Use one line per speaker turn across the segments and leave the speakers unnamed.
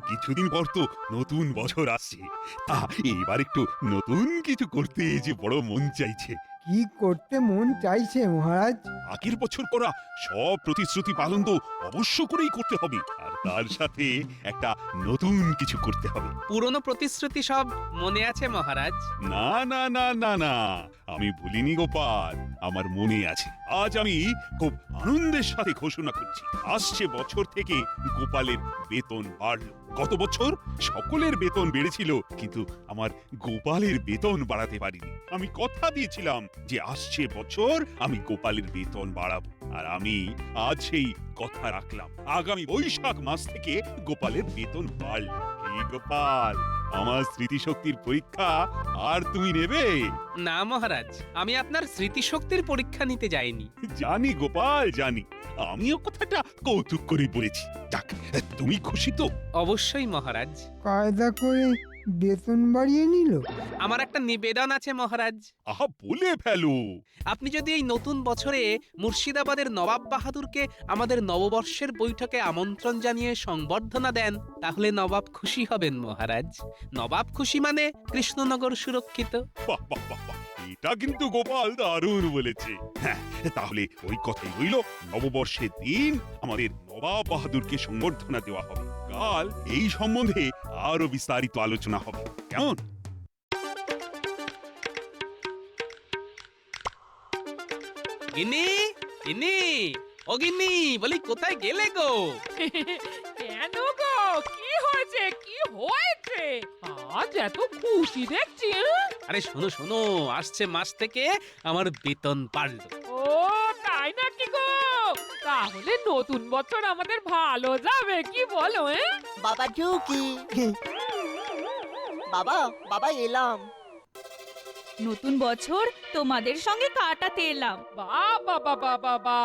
কিছুদিন পর তো নতুন বছর আসছে। এবার একটু নতুন কিছু করতে যে বড় মন চাইছে।
কি করতে মন চাইছে মহারাজ?
আগের বছর করা সব প্রতিশ্রুতি পালন তো অবশ্য করেই করতে হবে, আর তার সাথে একটা নতুন কিছু করতে হবে।
পুরনো প্রতিশ্রুতি সব মনে আছে মহারাজ?
না না না না না, আমি ভুলিনি গোপাল, আমার মনে আছে। আজ আমি খুব আনন্দের সাথে ঘোষণা করছি, আসছে বছর থেকে গোপালের বেতন বাড়লো। গত বছর সকলের বেতন বেড়েছিল, কিন্তু আমার গোপালের বেতন বাড়াতে পারিনি। আমি কথা দিয়েছিলাম যে আসছে বছর আমি গোপালের বেতন বাড়াবো, আর আমি আজ সেই কথা রাখলাম। আগামী বৈশাখ মাস থেকে গোপালের বেতন বাড়ল। কি গোপাল, আমার স্মৃতিশক্তির পরীক্ষা আর তুমি নেবে?
না মহারাজ, আমি আপনার স্মৃতিশক্তির পরীক্ষা নিতে যাইনি।
জানি গোপাল, জানি। আমিও কথাটা কৌতুক করে বলেছি। যাক, তুমি খুশি তো?
অবশ্যই মহারাজ।
কায়দা করে বেতন বাড়িয়ে নিল।
আমার একটা নিবেদন আছে মহারাজ।
আহা, বলে ফেলো।
আপনি যদি এই নতুন বছরে মুর্শিদাবাদের নবাব বাহাদুরকে আমাদের নববর্ষের বৈঠকে আমন্ত্রণ জানিয়ে সংবর্ধনা দেন, তাহলে নবাব খুশি হবেন মহারাজ। নবাব খুশি মানে কৃষ্ণনগর সুরক্ষিত।
বাহ বাহ বাহ বাহ, এটা কিন্তু গোপাল দারুণ বলেছে। হ্যাঁ, তাহলে ওই কথাই রইল। নববর্ষের দিন আমাদের নবাব বাহাদুরকে সংবর্ধনা দেওয়া হবে। কাল এই সম্বন্ধে আরো বিস্তারিত আলোচনা হবে, কেমন?
গিন্নি, গিন্নি, ও গিন্নি, বলি কোথায় গেলে গো?
কেন গো, কি হয়েছে, কি হয়েছে? আজ এত খুশি দেখছি, হ্যাঁ?
আরে শোনো শোনো, আসছে মাস থেকে আমার বেতন বাড়লো।
ও তাই নাকি গো? তাহলে নতুন বছর আমাদের ভালো যাবে, কি বলো?
বাবা ঢুকি। বাবা বাবা এলাম।
নতুন বছর তোমাদের সঙ্গে কাটাতে এলাম।
বাবা বাবা বাবা,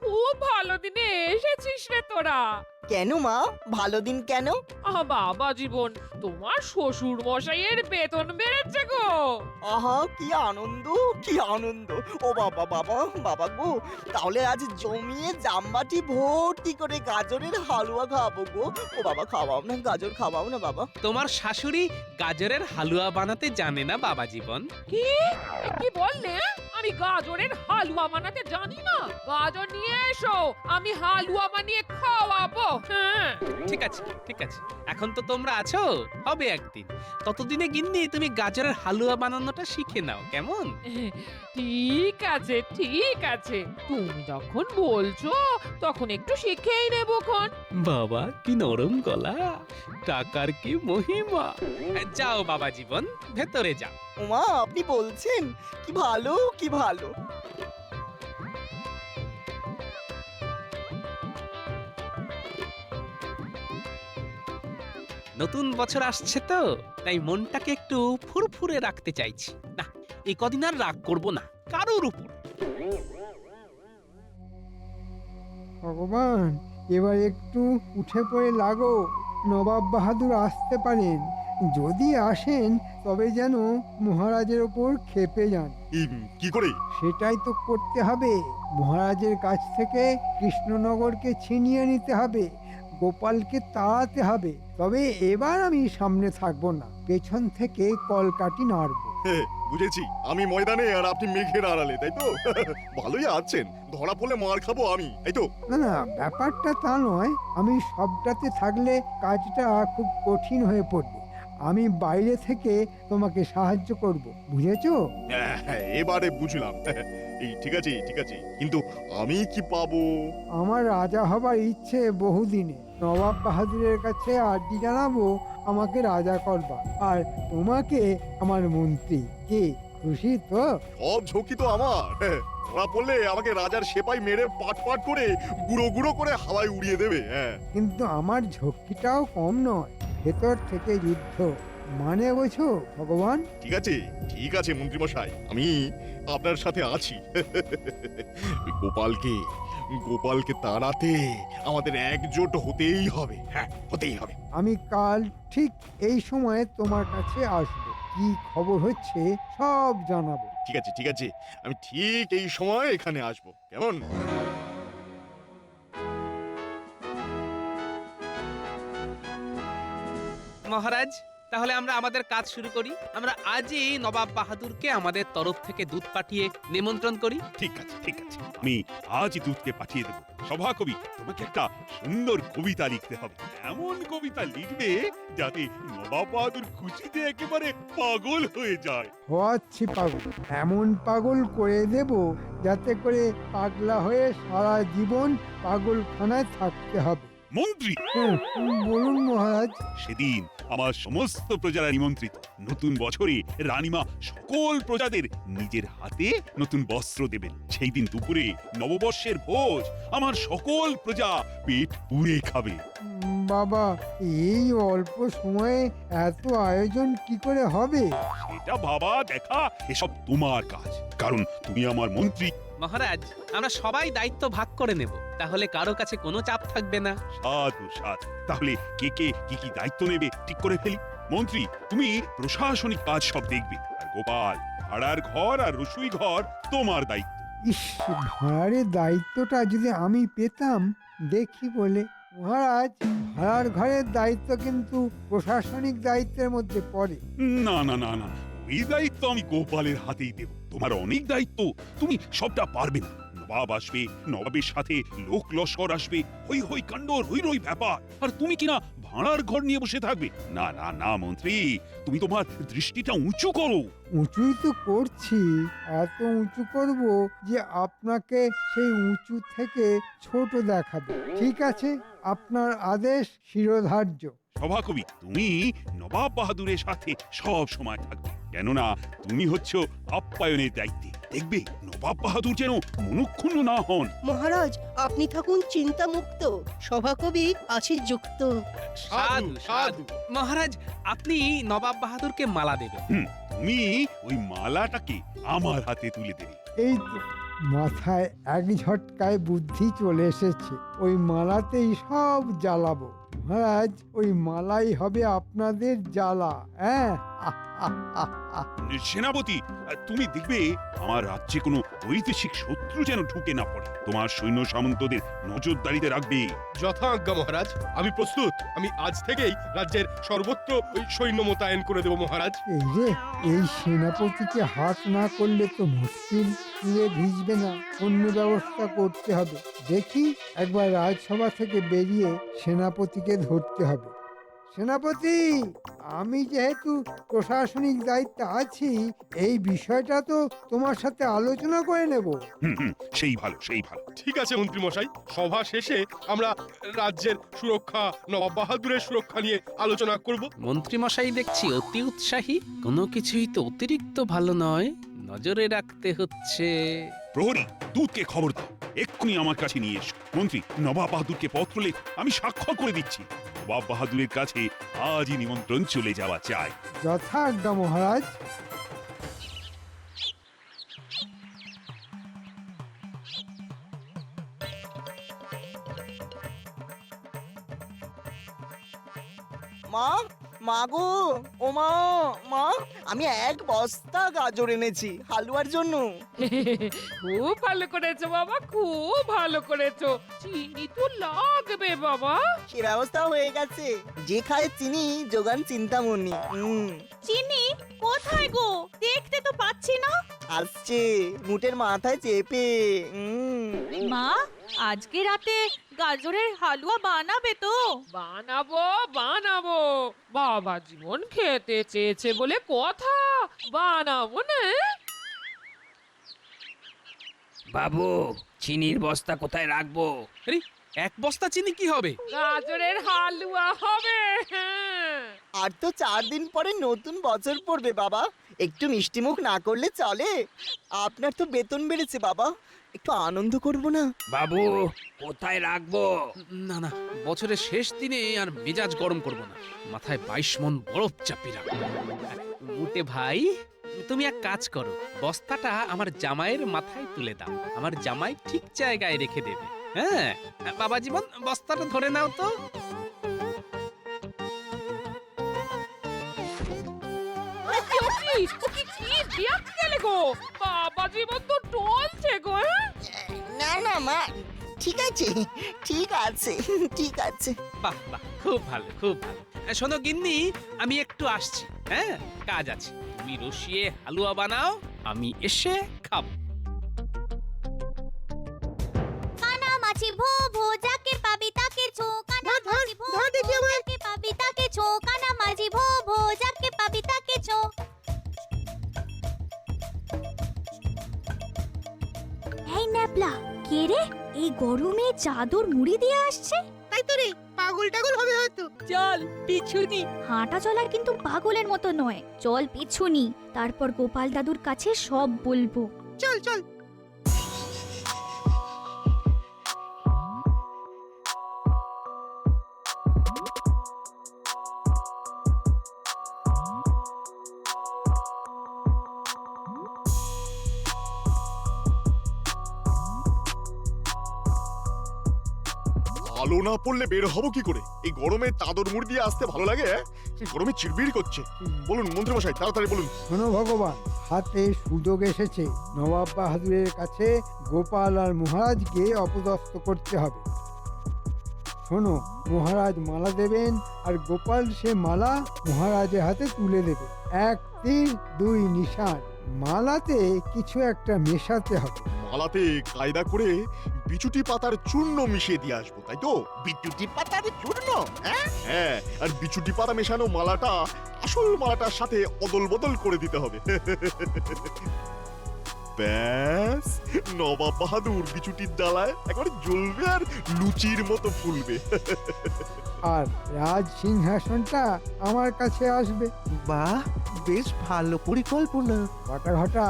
খুব ভালো দিনে এসেছিস রে তোরা।
কেন মা, ভালো দিন কেন?
বাবা জীবন, তোমার শ্বশুর মশাইয়ের বেতন বেড়েছে গো।
আহা, কি আনন্দ, কি আনন্দ। ও বাবা বাবা বাবা গো, তাহলে আজ জমিয়ে জামবাটি ভর্তি করে গাজরের হালুয়া খাবো গো। ও বাবা, খাওয়াও না, গাজর খাওয়াও না বাবা।
তোমার শাশুড়ি গাজরের হালুয়া বানাতে জানে না বাবা জীবন।
কি কি বললে? আমি গাজরের হালুয়া বানাতে জানি না? গাজর নিয়ে এসো, আমি হালুয়া বানিয়ে খাওয়াবো। হ্যাঁ,
ঠিক আছে ঠিক আছে, এখন তো তোমরা আছো, হবে একদিন। ততদিনে গিন্নি তুমি গাজরের হালুয়া বানানোটা শিখে নাও, কেমন?
ঠিক আছে ঠিক আছে, তুমি যখন বলছো তখন একটু শিখেই নেবো খন।
বাবা কি নরম গলা, টাকার কি মহিমা। যাও বাবা জীবন, ভেতরে যাও।
ওমা, আপনি বলছেন? কি ভালো, কি ভালো।
নতুন বছর আসছে তো, তাই মনটাকে একটু ফুরফুরে রাখতে চাইছি। না, এই কদিন আর রাগ করব না কারোর উপর।
ভগবান, এবার একটু উঠে পড়ে লাগো। নবাব বাহাদুর আসতে পারেন। যদি আসেন তবে যেন মহারাজের ওপর ক্ষেপে যান।
কি করে?
সেটাই তো করতে হবে। মহারাজের কাছ থেকে কৃষ্ণনগরকে ছিনিয়ে নিতে হবে, গোপালকে তাড়াতে হবে। তবে এবার আমি সামনে থাকবো না, পেছন থেকে কলকাঠি নাড়বো।
বুঝেছি, আমি ময়দানে আর আপনি মেঘের আড়ালে, তাই তো? ভালোই আছেন, ধরা পড়লে মার খাবো আমি, তাই তো?
না না, ব্যাপারটা তা নয়। আমি সবটাতে থাকলে কাজটা খুব কঠিন হয়ে পড়বে। আমি বাইরে থেকে তোমাকে সাহায্য করব, বুঝেছো?
এবারে বুঝলাম। এই ঠিক আছে ঠিক আছে, কিন্তু আমি কি পাবো?
আমার রাজা হবার ইচ্ছে বহুদিনে। নবাব বাহাদুরের কাছে আর্জি জানাবো আমাকে রাজা করবা, আর তোমাকে আমার মন্ত্রী। কি খুশি তো?
সব ঝুঁকি তো আমার। ধরা পড়লে আমাকে রাজার সেপাই মেরে পাট পাট করে গুঁড়ো গুঁড়ো করে হাওয়ায় উড়িয়ে দেবে। হ্যাঁ,
কিন্তু আমার ঝক্কিটাও কম নয়। ভেতর থেকে যুদ্ধ, মানে বোঝো ভগবান?
ঠিক আছে মন্ত্রীমশাই, আমি আপনার সাথে আছি। গোপালকে গোপালকে তাড়াতে আমাদের একজোট হতেই হবে। হ্যাঁ, হতেই হবে।
আমি কাল ঠিক এই সময়ে তোমার কাছে আসবো। কি খবর হচ্ছে সব জানাবো।
ঠিক আছে, আমি ঠিক এই সময় এখানে আসবো, কেমন?
মহারাজ তাহলে আমরা আমাদের কাজ শুরু করি। আমরা আজই নবাব বাহাদুরকে আমাদের তরফ থেকে দুধ পাঠিয়ে নিমন্ত্রণ করি।
ঠিক আছে ঠিক আছে, আমি আজই দুধকে পাঠিয়ে দেবো। সভাকবি, তোমাকে একটা সুন্দর কবিতা লিখতে হবে। এমন কবিতা লিখবে যাতে নবাব বাহাদুর খুশিতে একেবারে পাগল হয়ে যায়।
হওয়াচ্ছি পাগল, এমন পাগল করে দেব যাতে করে পাগলা হয়ে সারা জীবন পাগলখানায় থাকতে হবে।
মন্ত্রী,
বলুন মহারাজ।
সেদিন আমার সমস্ত প্রজারা নিমন্ত্রিত। নতুন বছরে রানীমা সকল প্রজাদের নিজের হাতে নতুন বস্ত্র দেবেন। সেই দিন দুপুরে নববর্ষের ভোজ আমার সকল প্রজা পেট পুড়ে খাবে।
বাবা, এই অল্প সময়ে এত আয়োজন কি করে হবে?
সেটা বাবা দেখা এসব তোমার কাজ, কারণ তুমি আমার মন্ত্রী।
মহারাজ আমরা সবাই দায়িত্ব ভাগ করে নেব, তাহলে কারো কাছে কোনো চাপ থাকবে না।
সাধু সাধু, তাহলে কে কে কি কি দায়িত্ব নেবে ঠিক করে ফেলি। মন্ত্রী, তুমি প্রশাসনিক কাজ সব দেখবে, আর গোপাল ভাড়ার ঘর আর রসুই ঘর তোমার দায়িত্ব।
ইস, ভাড়ারের দায়িত্বটা যদি আমি পেতাম। দেখি বলে মহারাজ, ভাড়ার ঘরের দায়িত্ব কিন্তু প্রশাসনিক দায়িত্বের মধ্যে পড়ে।
না না না না, এই দায়িত্ব আমি গোপালের হাতেই দেব। তোমার অনেক দায়িত্ব, তুমি সবটা পারবে না। নবাব আসবে, নবাবের সাথে লোক লস্কর আসবে, হই হই কাণ্ড, রই রই ব্যাপার, আর তুমি কিনা ভাড়ার ঘর নিয়ে বসে থাকবে। না না না মন্ত্রী, তুমি তোমার দৃষ্টিটা উঁচু করো।
উঁচুই তো করছি, এত উঁচু করব যে আপনাকে সেই উঁচু থেকে ছোট দেখাবে। ঠিক আছে, আপনার আদেশ শিরোধার্য।
সভাকবি, তুমি নবাব বাহাদুরের সাথে সব সময় থাকবে, কেননা তুমি হচ্ছ আপ্যায়নের দায়িত্বে। দেখবে নবাব বাহাদুর যেন মনক্ষুণ্ণ না হন।
মহারাজ, আপনি থাকুন চিন্তামুক্ত, সভাকবি আছে যুক্ত।
সাধু সাধু। মহারাজ আপনি নবাব বাহাদুরকে মালা দেবেন।
তুমি ওই মালাটাকে আমার হাতে তুলে দেবে।
এই তো মাথায় এক ঝটকায় বুদ্ধি চলে এসেছে। ওই মালাতেই সব জ্বালাবো। মহারাজ, ওই মালাই হবে আপনাদের জ্বালা। হ্যাঁ,
সেনাপতি, তুমি দেখবে আমার রাজ্যে কোনো বৈদেশিক শত্রু যেন ঢুকে না পড়ে। তোমার সৈন্য সামন্তদের নজরদারিতে রাখবে।
যথাজ্ঞা মহারাজ, আমি প্রস্তুত। আমি আজ থেকেই রাজ্যের সর্বত্র ওই সৈন্য মোতায়েন করে দেব মহারাজ।
এই রে, এই সেনাপতিকে হাত না করলে তো মুশকিল। চুলে ভিজবে না, অন্য ব্যবস্থা করতে হবে। দেখি, একবার রাজসভা থেকে বেরিয়ে সেনাপতিকে ধরতে হবে। সেনাপতি, আমি যেহেতু প্রশাসনিক দায়িত্বে আছি, এই বিষয়টা তো তোমার সাথে আলোচনা করে নেব।
সেই ভালো সেই ভালো।
ঠিক আছে মন্ত্রী মশাই, সভা শেষে আমরা রাজ্যের সুরক্ষা, নবাব বাহাদুরের সুরক্ষা নিয়ে আলোচনা করব।
মন্ত্রী মশাই দেখছি অতি উৎসাহী। কোনো কিছুই তো অতিরিক্ত ভালো নয়, নজরে রাখতে হচ্ছে।
প্রহরী, দুধকে খবর দাও, এক্ষুনি আমার কাছে নিয়ে এসো। মন্ত্রী, নবাব বাহাদুরকে পত্র লেখ, আমি স্বাক্ষর করে দিচ্ছি। নবাব বাহাদুরের কাছে আজই নিমন্ত্রণ চলে যাওয়া চাই।
যথাজ্ঞা মহারাজ।
মা, মা গো, ও মা, মা, আমি এক বস্তা গাজর এনেছি হালুয়ার জন্য।
খুব ভালো করেছো বাবা, খুব ভালো করেছো। চিনি তো লাগবে বাবা।
সে ব্যবস্থা হয়ে গেছে। যে খায় চিনি যোগান চিন্তামণি।
চিনি কোথায় গো? দেখতে তো পাচ্ছি না।
আসছে মুটের মাথায় চেপে।
মা, আজকে রাতে গাজরের হালুয়া বানাবে তো?
বানাবো বানাবো, বাবা জীবন খেতে চেয়েছে বলে কথা। বানাবো না।
বাবু, চিনির বস্তা কোথায় রাখবো?
আরে, এক বস্তা চিনি কি হবে?
গাজরের হালুয়া হবে। হ্যাঁ।
আর তো 4 দিন পরে নতুন বছর পড়বে বাবা, একটু মিষ্টি মুখ না করলে চলে? আপনার তো বেতন বেড়েছে বাবা, একটু আনন্দ করব না?
বাবু, কোথায় রাখবো?
না না, বছরের শেষ দিনে আর মেজাজ গরম করব না। মাথায় 22 মণ বরফ চাপিয়ে রাখবো। মুটে ভাই, তুমি এক কাজ করো, বস্তাটা আমার জামাইয়ের মাথায় তুলে দাও। আমার জামাই ঠিক জায়গায় রেখে দেবে। হ্যাঁ বাবা জীবন, বস্তাটা ধরে নাও তো।
বাবা জীবন তো টলছে গো।
না না মা, ঠিক আছে ঠিক আছে ঠিক আছে।
বাহ বাহ, খুব ভালো খুব ভালো। শোনো গিন্নি, আমি একটু আসছি। হ্যাঁ, কাজ আছে। তুমি রসিয়ে হালুয়া বানাও, আমি এসে খাবো।
কানামাছি ভো ভো যাকে পাবি তাকে ছো, কানামাছি ভো
ধর দেখি
ভো
আমায়।
যাকে পাবি তাকে ছো, কানামাছি ভো ভো যাকে পাবি তাকে ছো। এই ন্যাপলা, কে রে এই গরমে চাদর মুড়ি দিয়ে আসছে?
তাই তো রে, পাগল টাগল হবে হয়তো।
চল পিছুনি। হাঁটা চলার কিন্তু পাগলের মতো নয়, চল পিছুনি, তারপর গোপাল দাদুর কাছে সব বলবো।
চল চল।
আলো না পড়লে বের হবো কি করে? এই গরমে চাদর মুড়ি দিয়ে আসতে ভালো লাগে? এই গরমে চিড়বিড় করছে। বলুন মন্ত্রী মশাই, তাড়াতাড়ি বলুন।
শোনো ভগবান, হাতে সুযোগ এসেছে। নবাব বাহাদুরের কাছে গোপাল আর মহারাজকে অপদস্থ করতে হবে। শোনো, মহারাজ মালা দেবেন আর গোপাল সে মালা মহারাজের হাতে তুলে দেবে। 1 তীর 2 নিশান। মালাতে কিছু একটা মেশাতে হবে।
মালাতে কায়দা করে বিচুটি পাতার চূর্ণ মিশিয়ে দিয়ে আসবো, তাই তো?
বিদ্যুতি পাতার চূর্ণ?
হ্যাঁ, আর বিচুটি পাতা মেশানো মালাটা আসল মালাটার সাথে অদল বদল করে দিতে হবে। ব্যাস, নবাব বাহাদুর বিচুটির ডালায় একেবারে জ্বলবে আর লুচির মতো ফুলবে।
আর রাজ সিংহাসনটা আমার কাছে আসবে।
বাহ, বেশ ভালো পরিকল্পনা।
ঘটা ঘটা,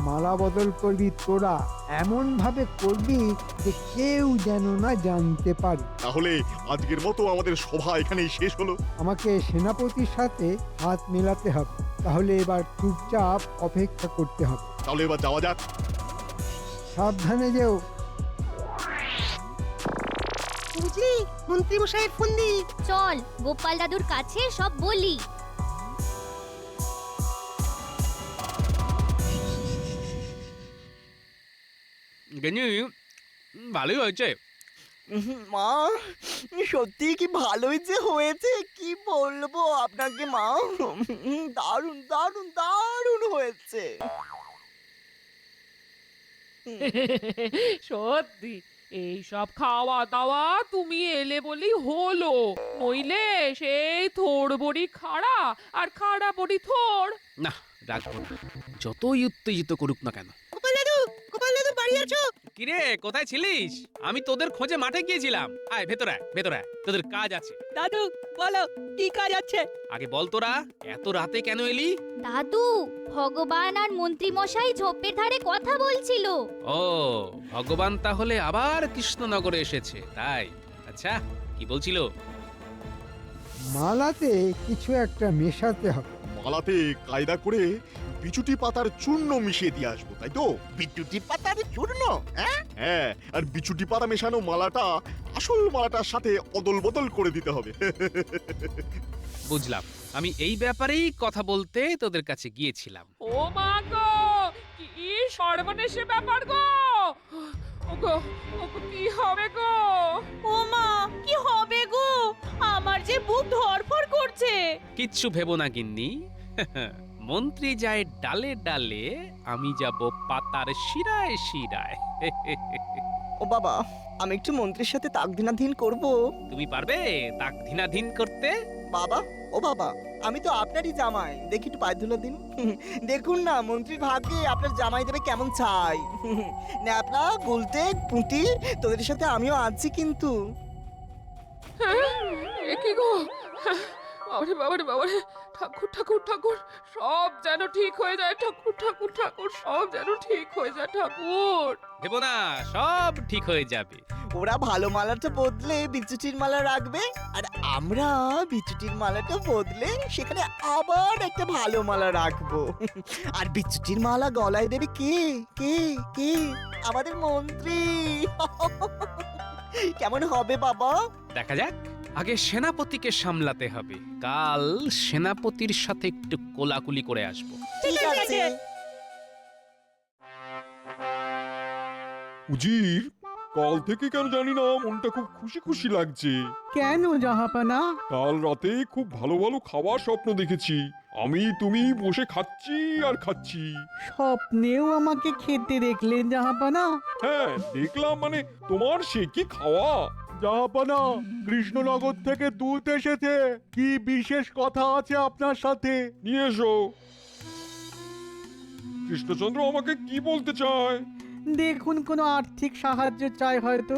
মালা বদল করবি তোরা, এমন ভাবে করবি যে কেউ যেন না জানতে পারে।
তাহলে আজকের মতো আমাদের সভা এখানেই শেষ হলো।
আমাকে সেনাপতির সাথে হাত মেলাতে হবে, তাহলে এবার চুপচাপ অপেক্ষা করতে হবে।
তাহলে এবার যাওয়া যাক।
সাবধানে যেও।
বুঝলি, মন্ত্রী মশাইয়ের ফন্দি।
চল গোপাল দাদুর কাছে সব বলি।
গিন্নি, ভালোই হয়েছে।
মা, সত্যি কি ভালোই যে হয়েছে, কি বলবো আপনাকে মা। দারুণ দারুণ দারুণ হয়েছে।
সত্যি এই সব খাওয়া দাওয়া তুমি এলে বলেই হলো, নইলে সেই থোড় বড়ি খাড়া আর খাড়া বড়ি থোড়।
না, রাখবো না, যতই উত্তেজিত করুক না কেন।
গোপাল দাদু বাড়ি আছো?
কিরে, কোথায় ছিলিস? আমি তোদের খোঁজে মাঠে গিয়েছিলাম। আয় ভেতরে আয়, ভেতরে আয়, তোদের কাজ আছে।
দাদু বলো, কি কাজ আছে?
আগে বল, তোরা এত রাতে কেন এলি?
দাদু, ভগবান আর মন্ত্রী মশাই ঝোপের ধারে কথা বলছিল।
ও, ভগবান তাহলে আবার কৃষ্ণনগরে এসেছে, তাই? আচ্ছা, কি বলছিল?
মালাতে কিছু একটা মেশাতে হবে।
মালাতে কায়দা করে বিচুটি পাতার চূর্ণ মিশিয়ে দিয়ে আসবো, তাই তো?
বিদ্যুতি পাতার চূর্ণ?
হ্যাঁ, আর বিচুটি পাতা মেশানো মালাটা আসল মালাটার সাথে অদল বদল করে দিতে হবে।
বুঝলাম, আমি এই ব্যাপারেই কথা বলতে তোদের কাছে গিয়েছিলাম।
ও মা গো, কি সর্বনেশে ব্যাপার গো! ওগো, ওগো কি হবে গো?
ও মা, কি হবে গো? আমার যে বুক ধড়ফড় করছে।
কিচ্ছু ভেবো না গিন্নি। মন্ত্রী যায় ডালে ডালে, আমি যাব পাতার শিরায় শিরায়।
ও বাবা, আমি একটু মন্ত্রীর সাথে তাকদিনাধীন করব।
তুমি পারবে তাক ধিনাধীন করতে?
বাবা, ও বাবা, আমি তো আপনারই জামাই, দেখি একটু পায়ে ধুলো দিন। দেখুন না মন্ত্রীর ভাগ্যে আপনার জামাই দেবে কেমন চাই। ন্যাপলা, গুলতে, পুঁটি, তোদের সাথে আমিও আছি কিন্তু।
এ কি গো? বাবারে বাবারে বাবারে, ঠাকুর ঠাকুর ঠাকুর, সব যেন ঠিক হয়ে যায়। ঠাকুর ঠাকুর ঠাকুর, সব যেন ঠিক হয়ে যায়। ঠাকুর,
ভেবো না, সব ঠিক হয়ে যাবে।
ওরা ভালো মালাটা বদলে বিচুটির মালা রাখবে, আর আমরা বিচুটির মালাটা বদলে সেখানে আবার একটা ভালো মালা রাখবো। আর বিচুটির মালা গলায় দেবে কে? কে? কে? আমাদের মন্ত্রী। কেমন হবে বাবা?
দেখা যাক, আগে সেনাপতিকে সামলাতে হবে। কাল সেনাপতির সাথে একটু কোলাকুলি করে আসবো।
ঠিক আছে।
উজির, কাল থেকে কেন জানি না মনটা খুব খুশি খুশি লাগছে।
কেন জাহাপানা?
কাল রাতে খুব ভালো ভালো খাওয়ার স্বপ্ন দেখেছি। আমি তুমি বসে খাচ্ছি আর খাচ্ছি।
স্বপ্নেও আমাকে খেতে দেখলেন জাহাপানা?
হ্যাঁ দেখলাম, মানে তোমার সে কি খাওয়া।
জাহাপানা, কৃষ্ণনগর থেকে দুধ এসেছে। কি বিশেষ কথা আছে আপনার সাথে?
নিয়ে এসো। কৃষ্ণচন্দ্র আমাকে কি বলতে চায়?
দেখুন, কোনো আর্থিক সাহায্য চাই হয়তো।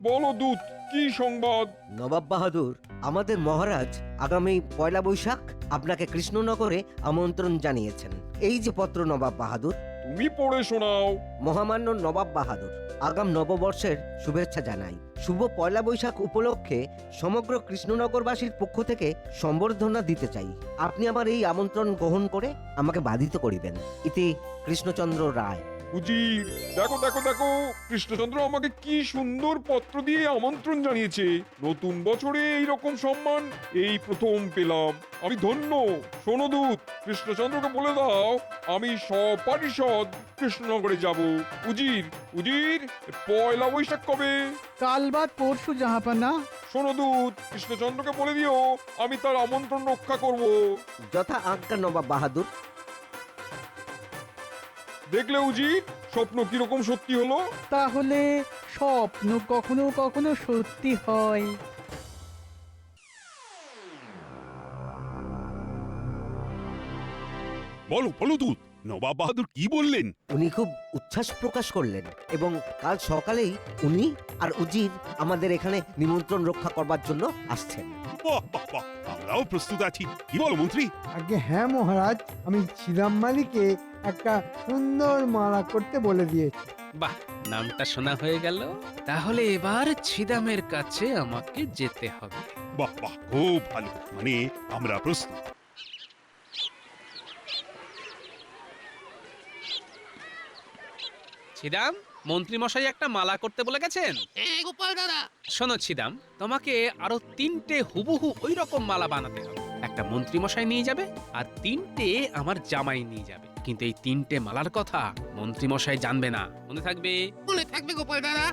বলো দূত, কি সংবাদ?
নবাব বাহাদুর, আমাদের মহারাজ আগামী পয়লা বৈশাখ আপনাকে কৃষ্ণনগরে আমন্ত্রণ জানিয়েছেন। এই যে পত্র নবাব বাহাদুর।
তুমি পড়ে শোনাও।
মহামান্য নবাব বাহাদুর, আগাম নববর্ষের শুভেচ্ছা জানাই। শুভ পয়লা বৈশাখ উপলক্ষে সমগ্র কৃষ্ণনগরবাসীর পক্ষ থেকে সম্বর্ধনা দিতে চাই। আপনি আমার এই আমন্ত্রণ গ্রহণ করে আমাকে বাধিত করিবেন। ইতি কৃষ্ণচন্দ্র রায়।
উজির, দেখো দেখো দেখো, কৃষ্ণচন্দ্র আমাকে কি সুন্দর পত্র দিয়ে আমন্ত্রণ জানিয়েছে। নতুন বছরে এইরকম সম্মান এই প্রথম পেলাম। আমি ধন্য। শোনো দূত, কৃষ্ণচন্দ্রকে বলে দাও আমি সপারিষদ কৃষ্ণনগরে যাব। উজির, উজির, পয়লা বৈশাখ কবে?
কাল বাদ পরশু জাহাপানা।
শোনো দূত, কৃষ্ণচন্দ্রকে বলে দিও আমি তার আমন্ত্রণ রক্ষা করব।
যথা আজ্ঞা নবাব বাহাদুর।
দেখলে উজির, স্বপ্ন কিরকম সত্যি হলো?
তাহলে স্বপ্ন কখনো কখনো সত্যি হয়।
বলো বলো দূত, নবাব বাহাদুর কি বললেন?
উনি খুব উচ্ছ্বাস প্রকাশ করলেন এবং কাল সকালেই উনি আর উজির আমাদের এখানে নিমন্ত্রণ রক্ষা করবার জন্য আসছেন।
বাহ বাহ বাহ, আমরাও প্রস্তুত আছি। কি বলো মন্ত্রী?
আগে হ্যাঁ মহারাজ, আমি ছিদাম মালিকে একটা সুন্দর মালা করতে বলে দিয়েছি।
বাহ, নামটা শোনা হয়ে গেল। তাহলে এবার ছিদামের কাছে আমাকে যেতে হবে।
বাহ বাহ, খুব ভালো, মানে আমরা প্রস্তুত।
ছিদাম, মন্ত্রী মশাই একটা মালা করতে বলে গেছেন।
গোপাল দাদা,
শোনো ছিদাম, তোমাকে আরো 3টে হুবহু ওই রকম মালা বানাতে হবে। একটা মন্ত্রী মশাই নিয়ে যাবে আর 3টে আমার জামাই নিয়ে যাবে। কিন্তু এই 3টে মালার কথা মন্ত্রী মশাই জানবে না, মনে থাকবে?
মনে থাকবে গোপাল দাদা।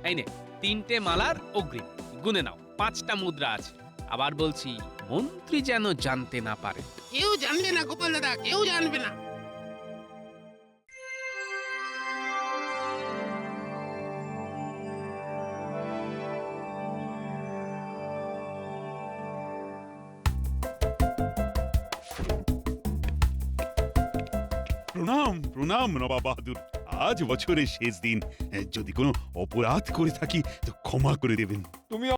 এই নে 3টে মালার অগ্রিম, গুনে নাও। 5টা মুদ্রা আছে। আবার বলছি, মন্ত্রী যেন জানতে না পারে।
কেউ জানবে না গোপাল দাদা, কেউ জানবে না।
প্রণাম প্রণাম নবাব বাহাদুর। আজ বছরের শেষ দিন, যদি কোনো অপরাধ করে থাকি তো ক্ষমা করে দেবেন।
তুমি